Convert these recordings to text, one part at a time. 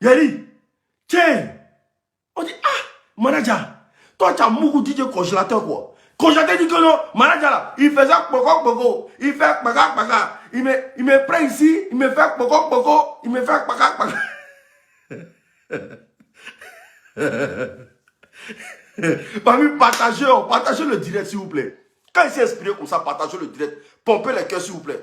Yari, tiens, on dit, ah, manager, toi tu as beaucoup dit congélateur quoi. Congélateur dit que non, manager là, il faisait poco, il fait paga, il me prend ici, il me fait poco, il me fait paga. Partagez le direct s'il vous plaît. Quand il s'est exprimé comme ça, partagez le direct, pompez les cœurs s'il vous plaît.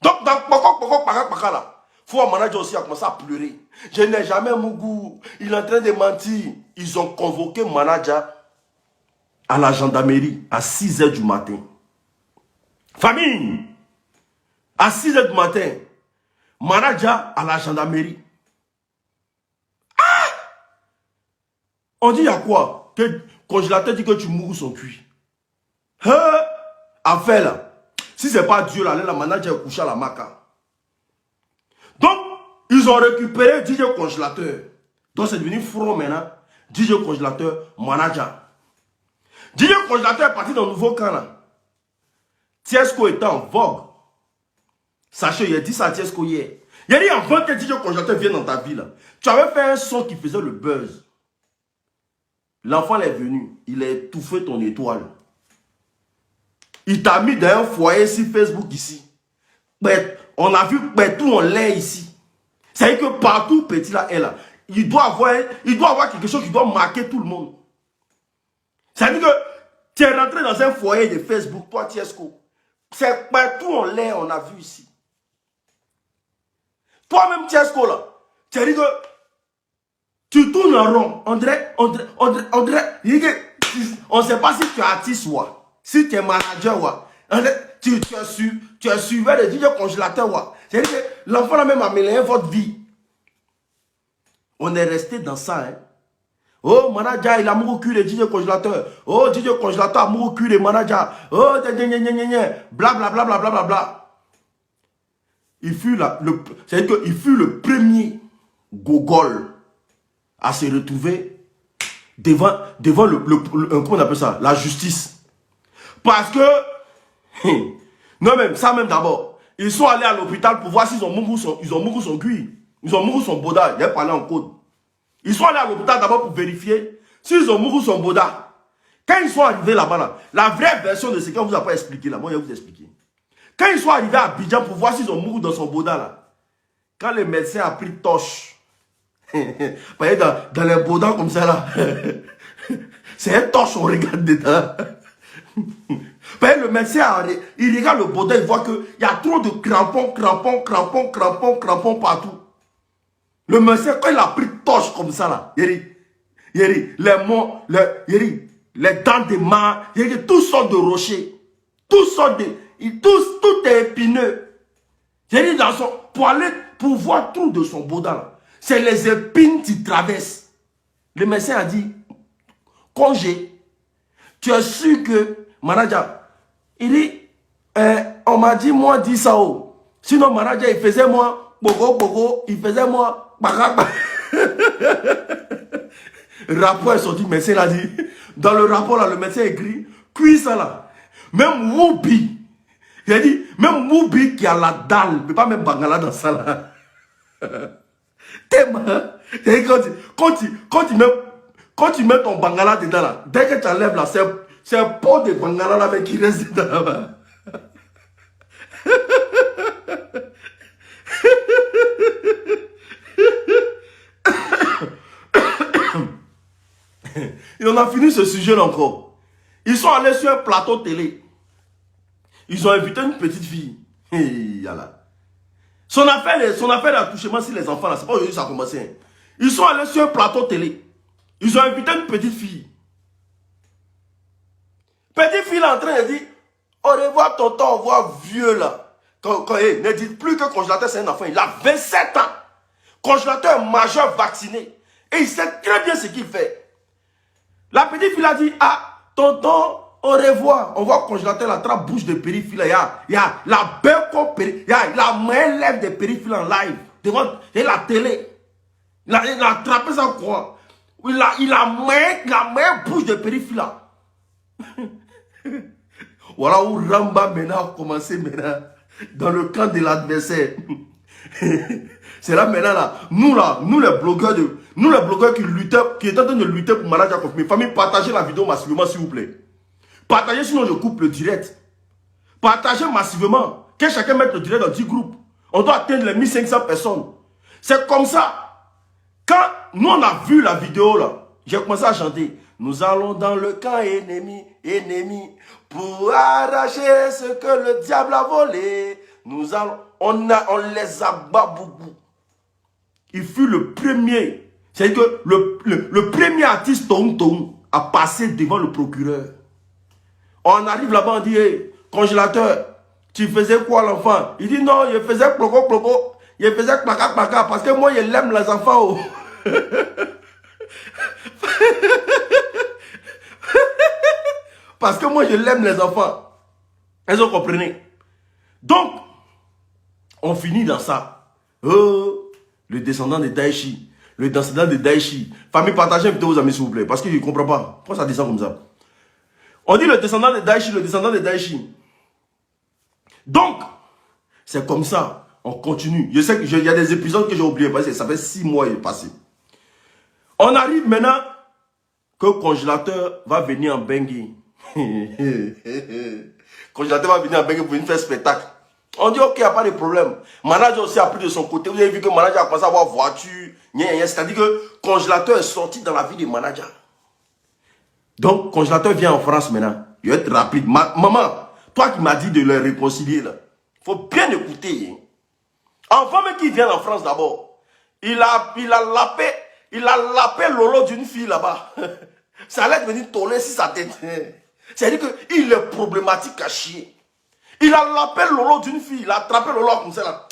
Donc dans poco, paga là. Faut un manager aussi a commencé à pleurer. Je n'ai jamais Mougou. Il est en train de mentir. Ils ont convoqué manager à la gendarmerie à 6 h du matin. Famille, à 6 h du matin, manager à la gendarmerie. Ah! On dit il y a quoi? Que le congélateur dit que tu mourras son cuit. Hein? Affaire là. Si c'est pas Dieu là, la manager est couché à la maca. Donc, ils ont récupéré DJ congélateur. Donc, c'est devenu front maintenant. DJ congélateur, manager. DJ congélateur est parti dans le nouveau camp là. Tiesco était en vogue. Sachez, il a dit ça à Tiesco hier. Il a dit avant que DJ congélateur vienne dans ta ville, tu avais fait un son qui faisait le buzz. L'enfant est venu. Il a étouffé ton étoile. Il t'a mis dans un foyer sur Facebook ici. On a vu tout en l'air ici. C'est-à-dire que partout, petit là est là. Il doit avoir quelque chose qui doit marquer tout le monde. C'est-à-dire que tu es rentré dans un foyer de Facebook, toi, Tiesco. C'est partout en l'air, on a vu ici. Toi-même, Tiesco, là, tu as dit que tu tournes en rond. On dirait, on ne sait pas si tu es artiste ou si tu es manager ou tu as suivi le DJ congélateur. C'est-à-dire que l'enfant là même a mélangé votre vie. On est resté dans ça. Hein. Oh, manager, il a mouru cul le DJ congélateur. Oh, DJ congélateur a mouru cul le manager. Oh, blablabla. Il fut le premier gogol à se retrouver devant comment on appelle ça, la justice. Parce que, non même, ça même d'abord, ils sont allés à l'hôpital pour voir s'ils ont mouru son cuir. Ils ont mouru son boda, il a parlé en code. Ils sont allés à l'hôpital d'abord pour vérifier s'ils ont mouru son boda. Quand ils sont arrivés là-bas, là, la vraie version de ce qu'on vous a pas expliqué là, moi je vais vous expliquer. Quand ils sont arrivés à Abidjan pour voir s'ils ont mouru dans son boda là, quand le médecin a pris torche, dans les bodas comme ça là, c'est un torche, on regarde dedans. Le médecin, il regarde le boda, il voit qu'il y a trop de crampons partout. Le médecin, quand il a pris torche comme ça là, les dents de main, toutes sortes de rochers, tout est épineux. Pour voir tout de son boda là, c'est les épines qui traversent. Le médecin a dit, congé, tu es sûr que, manager, il dit, on m'a dit, moi, dis ça. Oh. Sinon, manager, il faisait moi, bogo, il faisait moi, rapport est sorti, le médecin l'a dit. Dans le rapport, là, le médecin écrit, cuit ça là. Même Woubi, il a dit, même Woubi qui a la dalle, ne peut pas même Bangala dans ça là. Quand tu mets ton Bangala dedans là, dès que tu enlèves là, c'est un pot de Bangala là qui reste dedans là. Et on a fini ce sujet là encore. Ils sont allés sur un plateau télé. Ils ont invité une petite fille. Hey, yala. Son affaire d'accouchement sur les enfants là, c'est pas aujourd'hui que ça a commencé. Ils sont allés sur un plateau télé. Ils ont invité une petite fille. Petite fille là en train de dire, au revoir tonton, au revoir vieux là. Ne dites plus que congélateur c'est un enfant, il a 27 ans. Congélateur majeur vacciné. Et il sait très bien ce qu'il fait. La petite fille a dit, ah, tonton, au revoir. On voit congélateur la trappe bouche de périphérie. Il y a la belle il y a la main lèvre de périphérie en live. Devant la télé. Il a attrapé ça quoi. Il a main bouche de périphérie là. Voilà où Ramba maintenant a commencé maintenant. Dans le camp de l'adversaire. C'est là maintenant là, nous les blogueurs qui étaient en train de lutter pour Manager confirmé. Famille, partagez la vidéo massivement s'il vous plaît. Partagez sinon je coupe le direct. Partagez massivement. Que chacun mette le direct dans 10 groupes. On doit atteindre les 1500 personnes. C'est comme ça. Quand nous on a vu la vidéo là, j'ai commencé à chanter. Nous allons dans le camp ennemi, pour arracher ce que le diable a volé. Nous allons, on les abat beaucoup. Il fut le premier. C'est-à-dire que le premier artiste Toum a passé devant le procureur. On arrive là-bas, on dit, hey, congélateur, tu faisais quoi l'enfant? Il dit non, il faisait ploco. Il faisait placa parce que moi, je l'aime les enfants. Oh. Parce que moi, je l'aime les enfants. Est-ce que vous comprenez? Donc, on finit dans ça. Oh, le descendant de Daichi. Le descendant de Daichi. Famille, partagez une vidéo aux amis, s'il vous plaît. Parce qu'ils ne comprennent pas. Pourquoi ça descend comme ça? On dit le descendant de Daichi, le descendant de Daichi. Donc, c'est comme ça. On continue. Je sais qu'il y a des épisodes que j'ai oubliés parce que ça fait 6 mois passé. On arrive maintenant que le congélateur va venir en Bengue. Congélateur va venir en Bengue pour venir faire spectacle. On dit ok, il n'y a pas de problème. Manager aussi a pris de son côté. Vous avez vu que manager a commencé à avoir voiture. C'est-à-dire que congélateur est sorti dans la vie des managers. Donc, congélateur vient en France maintenant. Il va être rapide. Maman, toi qui m'as dit de le réconcilier là, il faut bien écouter. Hein. Avant même qu'il vienne en France d'abord, il a lapé Lolo d'une fille là-bas. Ça allait devenir tourner sur sa tête. C'est-à-dire qu'il est problématique à chier. Il a lapé Lolo d'une fille. Il a attrapé Lolo comme ça là.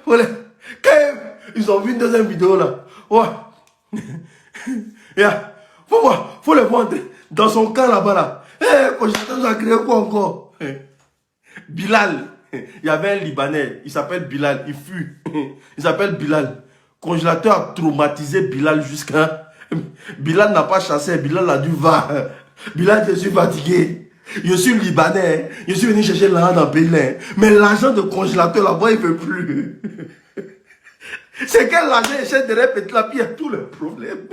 Voilà. Quand ils ont vu une deuxième vidéo là, ouais. Yeah. Faut voir, faut le voir dans son camp là-bas là. Congélateur nous a créé quoi encore? Bilal. Il y avait un Libanais, il s'appelle Bilal, il fut. Il s'appelle Bilal. Congélateur a traumatisé Bilal jusqu'à... Bilal n'a pas chassé, Bilal a dû va. Bilal, je suis fatigué. Je suis Libanais, je suis venu chercher l'argent dans Bénin. Mais l'argent de congélateur là-bas, il ne veut plus. C'est quel l'argent essaie de répéter là, puis il y a tous les problèmes.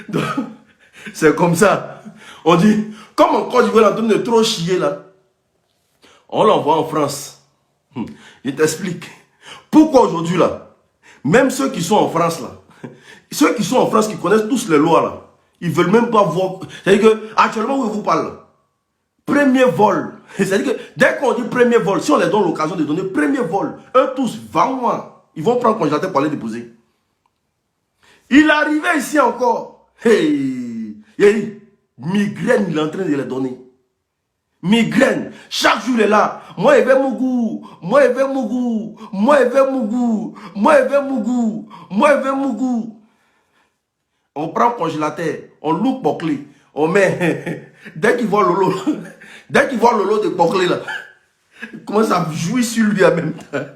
Donc, c'est comme ça. On dit, comme en Côte d'Ivoire, en train de trop chier là, on l'envoie en France. Je t'explique. Pourquoi aujourd'hui là, même ceux qui sont en France là, ceux qui sont en France, qui connaissent tous les lois là, ils ne veulent même pas voir. C'est-à-dire que, actuellement où je vous parle, premier vol, c'est-à-dire que dès qu'on dit premier vol, si on les donne l'occasion de donner premier vol, eux tous, 20 mois, ils vont prendre congélateur pour aller déposer. Il arrivait ici encore. Hey, migraine, il est en train de les donner. Migraine, chaque jour il est là. Moi, il vais Mougou. Moi, il vais Mougou. Moi, il vais Mougou. Moi, il vais Mougou. Moi, il vais Mougou. On prend congélateur, on loupe Boclé. On met. Dès qu'il voit Lolo, dès qu'il voit Lolo de Boclé là, il commence à jouir sur lui en même temps.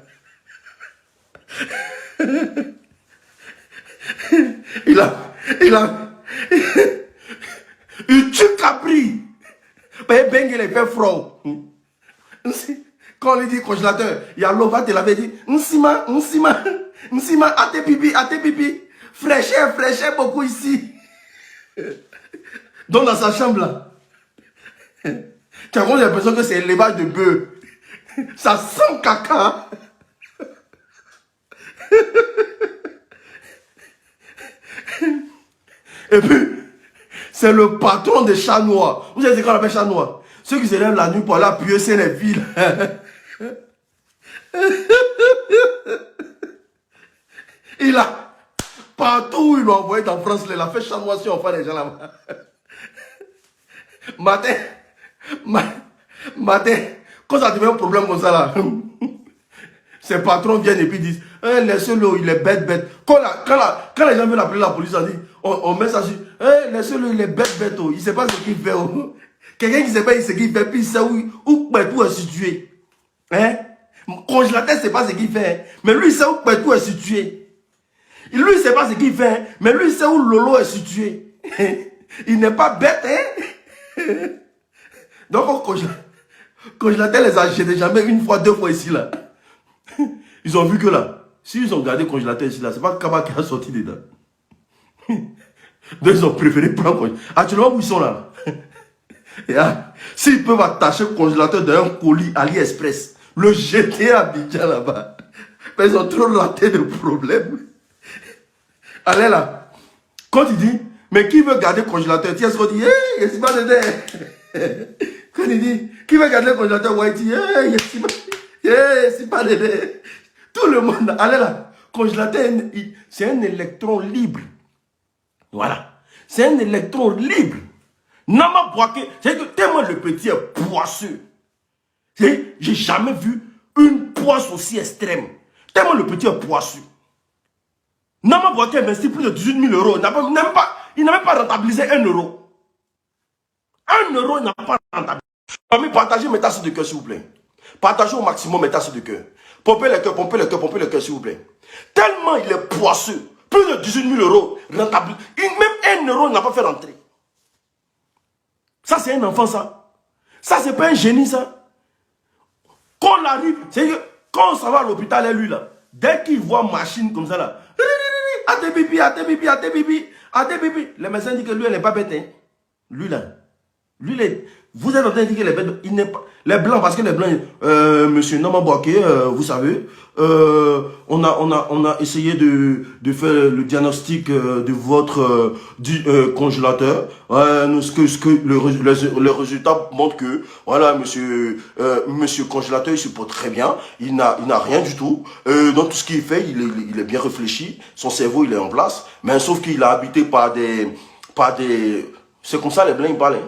Il tue Capri. Ben il est fait froid. Quand on lui dit congélateur, il y a l'eau, va te laver, dit Nsima, à tes pipi. Fraîcheur beaucoup ici. Donc dans sa chambre là, tu as l'impression que c'est l'élevage de bœuf. Ça sent caca. Et puis, c'est le patron des chats noirs. Vous savez quand on appelle chat noir? Ceux qui se lèvent la nuit pour aller appuyer sur les fils. Il a, partout où il l'a envoyé en France, il a fait chat noir si on fait les gens là-bas. Matin, quand ça devient un problème comme ça là, ses patrons viennent et puis disent, laissez-le, il est bête. Quand les gens veulent appeler la police, on met ça sur, laissez-le, il est bête, oh. Il ne sait pas ce qu'il fait. Oh. Quelqu'un qui ne sait pas ce qu'il fait, puis il sait où Kpetou est situé. Hein? Congélateur, c'est pas ce qu'il fait. Hein? Mais lui, il sait où Kpetou est situé. Lui, il ne sait pas ce qu'il fait. Hein? Mais lui, il sait où Lolo est situé. Il n'est pas bête. Hein? Donc, congélateur les a jetés jamais une fois, deux fois ici, là. Ils ont vu que là, s'ils ont gardé congélateur ici, là, c'est pas Kaba qui a sorti dedans. Donc, ils ont préféré prendre congélateur. Actuellement, où ils sont là? S'ils peuvent attacher le congélateur d'un colis AliExpress, le jeter à Abidjan là-bas, mais ils ont trop raté de problème. Allez là, quand il dit, mais qui veut garder le congélateur? Tu sais ce qu'on dit, hey, c'est pas dedans. Quand il dit, qui veut garder le congélateur? Ouais, il dit, hey, c'est pas dedans. Tout le monde, allez là, congélateur, c'est un électron libre. Voilà, c'est un électron libre. Nama Bouaké, c'est que tellement le petit est poisseux. J'ai jamais vu une poisse aussi extrême. Tellement le petit est poisseux. Nama Bouaké investit plus de 18 000 euros. Il n'a même pas rentabilisé 1 euro. 1 euro, il n'a pas rentabilisé. Partagez mes tasses de cœur, s'il vous plaît. Partagez au maximum mes tasses de cœur. Pompez le cœur, pompez le cœur, pompez le cœur, s'il vous plaît. Tellement il est poisseux. Plus de 18 000 euros rentabilisé. Même 1 euro, il n'a pas fait rentrer. Ça, c'est un enfant, ça. Ça, c'est pas un génie, ça. Quand on arrive, c'est que quand on s'en va à l'hôpital, lui, là, dès qu'il voit machine comme ça, là, à tes bibi, à tes bibi, à tes bibi, à tes bibi. Le médecin dit que lui, elle n'est pas bête, hein. Lui, là. Lui, vous êtes en train de dire que les bêtes, il n'est pas. Les blancs, parce que les blancs, monsieur Nama Bouaké, vous savez, on a essayé de faire le diagnostic de votre congélateur. Le résultat montre que, voilà, monsieur congélateur, il se porte très bien. Il n'a rien du tout. Donc, tout ce qu'il fait, il est bien réfléchi. Son cerveau, il est en place. Mais sauf qu'il a habité par des. C'est comme ça, les blancs, ils parlent. Hein.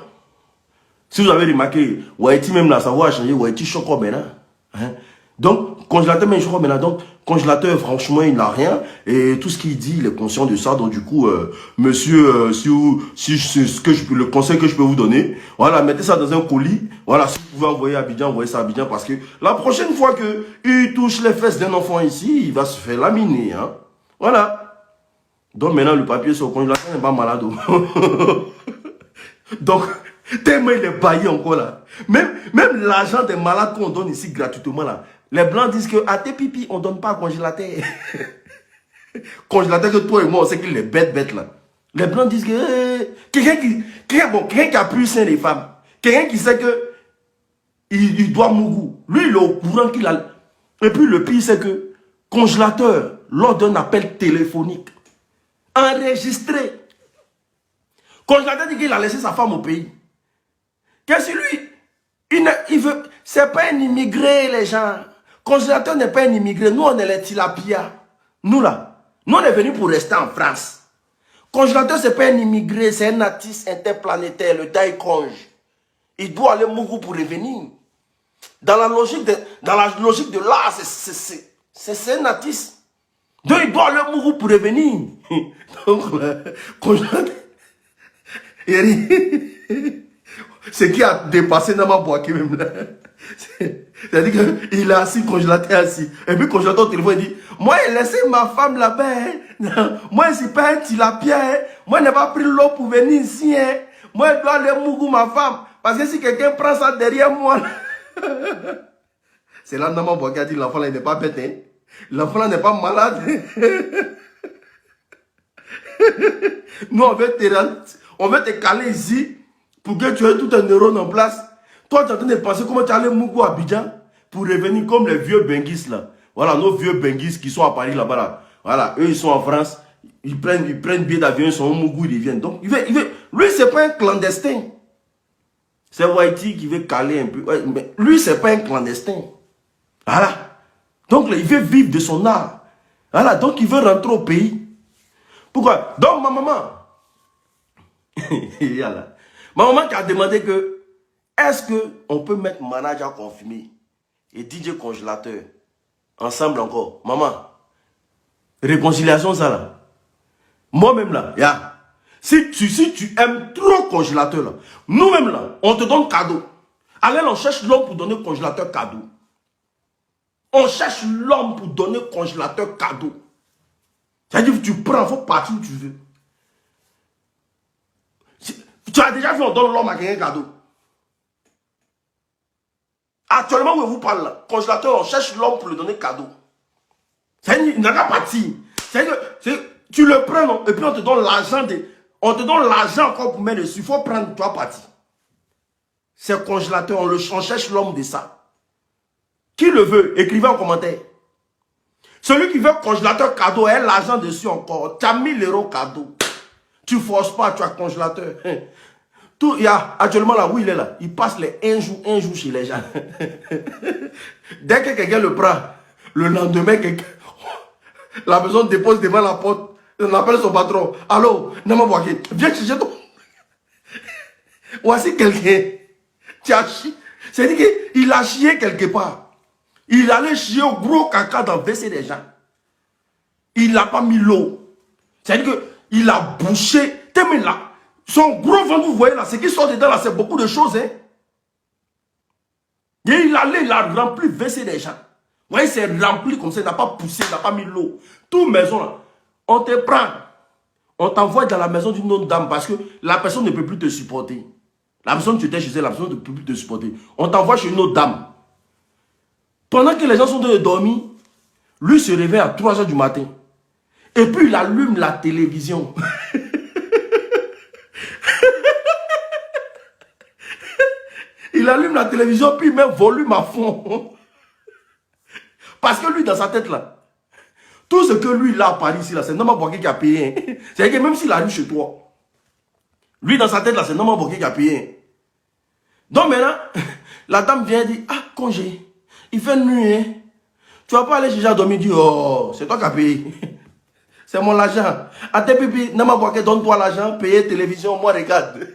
Si vous avez remarqué, Waiti même là, sa voix a changé, Waiti choco maintenant. Hein? Donc, congélateur, mais choco maintenant. Donc, congélateur, franchement, il n'a rien. Et tout ce qu'il dit, il est conscient de ça. Donc, du coup, monsieur, le conseil que je peux vous donner, voilà, mettez ça dans un colis. Voilà, si vous pouvez envoyer à Abidjan, envoyez ça à Abidjan. Parce que la prochaine fois qu'il touche les fesses d'un enfant ici, il va se faire laminer. Hein? Voilà. Donc, maintenant, le papier sur le congélateur n'est pas malade. Donc, tellement il est baillé encore là. Même l'argent des malades qu'on donne ici gratuitement là. Les blancs disent que à tes pipis, on ne donne pas à congélateur. Congélateur que toi et moi, on sait qu'il est bête là. Les blancs disent que quelqu'un qui a pu sein les femmes. Quelqu'un qui sait que il doit mourir. Lui, il est au courant qu'il a. Et puis le pire, c'est que congélateur, lors d'un appel téléphonique, enregistré. Congélateur dit qu'il a laissé sa femme au pays. Qu'est-ce que lui? Il veut. C'est pas un immigré, les gens. Congélateur n'est pas un immigré. Nous, on est les tilapia. Nous, là. Nous, on est venus pour rester en France. Congélateur, c'est pas un immigré. C'est un artiste interplanétaire, le Daïkonge. Il doit aller mourir pour revenir. Dans la logique de l'art, c'est un artiste. Donc, il doit aller mourir pour revenir. Donc, congélateur. Ce qui a dépassé Nama Bouaké même là. C'est-à-dire qu'il est assis, congélateur assis. Et puis congélateur au téléphone, il dit, moi j'ai laissé ma femme là-bas. Hein. Moi je suis pas un tilapia. Hein. Moi je n'ai pas pris l'eau pour venir ici. Hein. Moi je dois aller mourir ma femme. Parce que si quelqu'un prend ça derrière moi. C'est là Nama Bouaké a dit, l'enfant là il n'est pas bête. Hein. L'enfant là n'est pas malade. Nous on veut te caler ici. Pour que tu aies tout un neurone en place. Toi, tu es en train de penser comment tu allais Mougou à Abidjan pour revenir comme les vieux Benguis là. Voilà, nos vieux Benguis qui sont à Paris là-bas. Là. Voilà, eux, ils sont en France. Ils prennent billet d'avion, ils sont au Mougou, ils viennent. Donc, lui, c'est pas un clandestin. C'est Waiti qui veut caler un peu. Ouais, mais lui, c'est pas un clandestin. Voilà. Donc, il veut vivre de son art. Voilà, donc il veut rentrer au pays. Pourquoi? Donc, ma maman. Voilà. Ma maman qui a demandé que, est-ce qu'on peut mettre manager confirmé et DJ congélateur ensemble encore? Maman, réconciliation ça là. Moi-même là, Si tu aimes trop congélateur, là, nous-mêmes, là, on te donne cadeau. Allez, on cherche l'homme pour donner congélateur cadeau. On cherche l'homme pour donner congélateur cadeau. C'est-à-dire que tu prends, il faut partir où tu veux. Tu as déjà vu, on donne l'homme à quelqu'un cadeau. Actuellement, où je vous parle, là, congélateur, on cherche l'homme pour lui donner cadeau. Il n'a qu'à partir. Tu le prends, non, et puis on te donne l'argent. On te donne l'argent encore pour mettre dessus. Il faut prendre, toi, partir. C'est congélateur, on cherche l'homme de ça. Qui le veut? Écrivez en commentaire. Celui qui veut congélateur cadeau, a l'argent dessus encore. Tu as 1000 € cadeau. Tu ne forces pas, tu as congélateur. Tout, il y a, actuellement là où il est là, il passe les un jour chez les gens. Dès que quelqu'un le prend, le lendemain, la personne dépose devant la porte, on appelle son patron. Allô, Nama Boaké, viens chercher ton. Voici quelqu'un. Tu as chié. C'est-à-dire qu'il a chié quelque part. Il allait chier au gros caca dans le WC des gens. Il n'a pas mis l'eau. C'est-à-dire qu'il a bouché. T'es là. Son gros ventre, vous voyez là, ce qui sort dedans là, c'est beaucoup de choses. Hein? Et il a rempli le WC des gens. Vous voyez, c'est rempli comme ça, il n'a pas poussé, il n'a pas mis l'eau. Toute maison là, on te prend. On t'envoie dans la maison d'une autre dame parce que la personne ne peut plus te supporter. La personne tu étais chez elle, la personne ne peut plus te supporter. On t'envoie chez une autre dame. Pendant que les gens sont en train de dormir, lui se réveille à 3 h du matin. Et puis il allume la télévision. Il allume la télévision, puis il met volume à fond. Parce que lui, dans sa tête là, tout ce que lui, là, à Paris, ici, là, c'est Nama Boaké qui a payé. C'est-à-dire que même s'il arrive chez toi, lui, dans sa tête là, c'est Nama Boaké qui a payé. Donc maintenant, la dame vient et dit, ah, congé, il fait nuit, hein. Tu vas pas aller chez Jean dormir, dit, oh, c'est toi qui as payé. C'est mon argent. À tes pipis, Nama Boaké, donne-toi l'argent, payer télévision, moi, regarde.